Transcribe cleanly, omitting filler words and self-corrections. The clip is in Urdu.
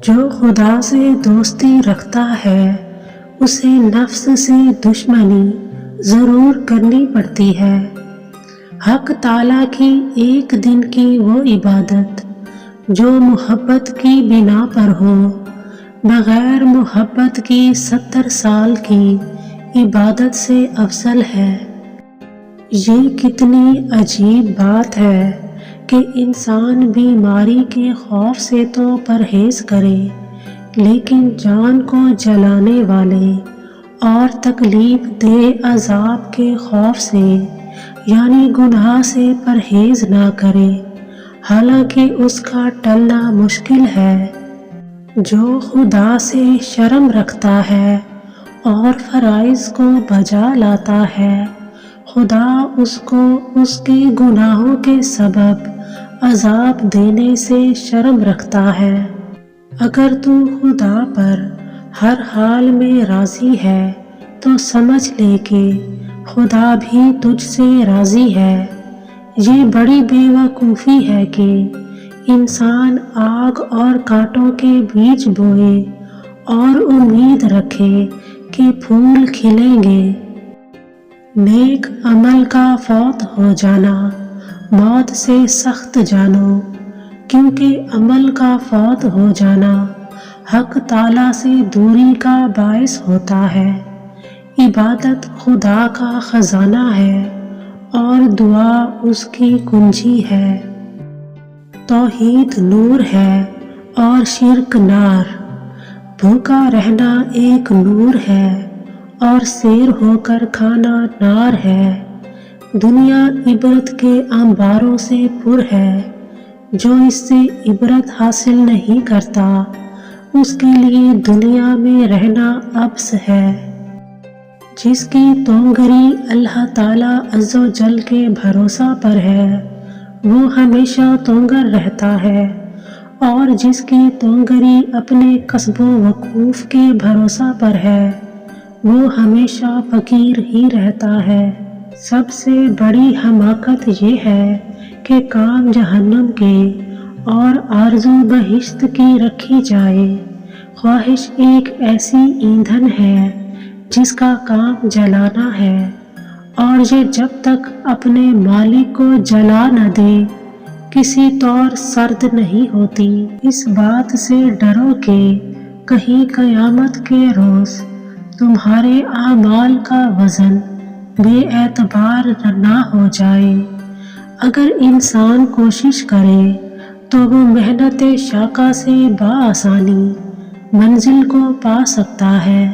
جو خدا سے دوستی رکھتا ہے اسے نفس سے دشمنی ضرور کرنی پڑتی ہے۔ حق تعالیٰ کی ایک دن کی وہ عبادت جو محبت کی بنا پر ہو، بغیر محبت کی 70 سال کی عبادت سے افضل ہے۔ یہ کتنی عجیب بات ہے کہ انسان بیماری کے خوف سے تو پرہیز کرے، لیکن جان کو جلانے والے اور تکلیف دہ عذاب کے خوف سے یعنی گناہ سے پرہیز نہ کرے، حالانکہ اس کا ٹلنا مشکل ہے۔ جو خدا سے شرم رکھتا ہے اور فرائض کو بجا لاتا ہے، خدا اس کو اس کے گناہوں کے سبب عذاب دینے سے شرم رکھتا ہے۔ اگر تو خدا پر ہر حال میں راضی ہے تو سمجھ لے کہ خدا بھی تجھ سے راضی ہے۔ یہ بڑی بے وقوفی ہے کہ انسان آگ اور کانٹوں کے بیچ بوئے اور امید رکھے کہ پھول کھلیں گے۔ نیک عمل کا فوت ہو جانا موت سے سخت جانو، کیونکہ عمل کا فوت ہو جانا حق تعالیٰ سے دوری کا باعث ہوتا ہے۔ عبادت خدا کا خزانہ ہے اور دعا اس کی کنجی ہے۔ توحید نور ہے اور شرک نار، بھوکا رہنا ایک نور ہے اور سیر ہو کر کھانا نار ہے۔ دنیا عبرت کے انباروں سے پر ہے، جو اس سے عبرت حاصل نہیں کرتا اس کے لیے دنیا میں رہنا عبث ہے۔ جس کی تونگری اللہ تعالیٰ عز و جل کے بھروسہ پر ہے وہ ہمیشہ تونگر رہتا ہے، اور جس کی تونگری اپنے کسب و وقوف کے بھروسہ پر ہے وہ ہمیشہ فقیر ہی رہتا ہے۔ سب سے بڑی حماقت یہ ہے کہ کام جہنم کے اور آرزو بہشت کی رکھی جائے۔ خواہش ایک ایسی ایندھن ہے جس کا کام جلانا ہے، اور یہ جب تک اپنے مالک کو جلا نہ دے کسی طور سرد نہیں ہوتی۔ اس بات سے ڈرو کہ کہیں قیامت کے روز تمہارے اعمال کا وزن بے اعتبار نہ ہو جائے۔ اگر انسان کوشش کرے تو وہ محنت شاقہ سے بآسانی منزل کو پا سکتا ہے۔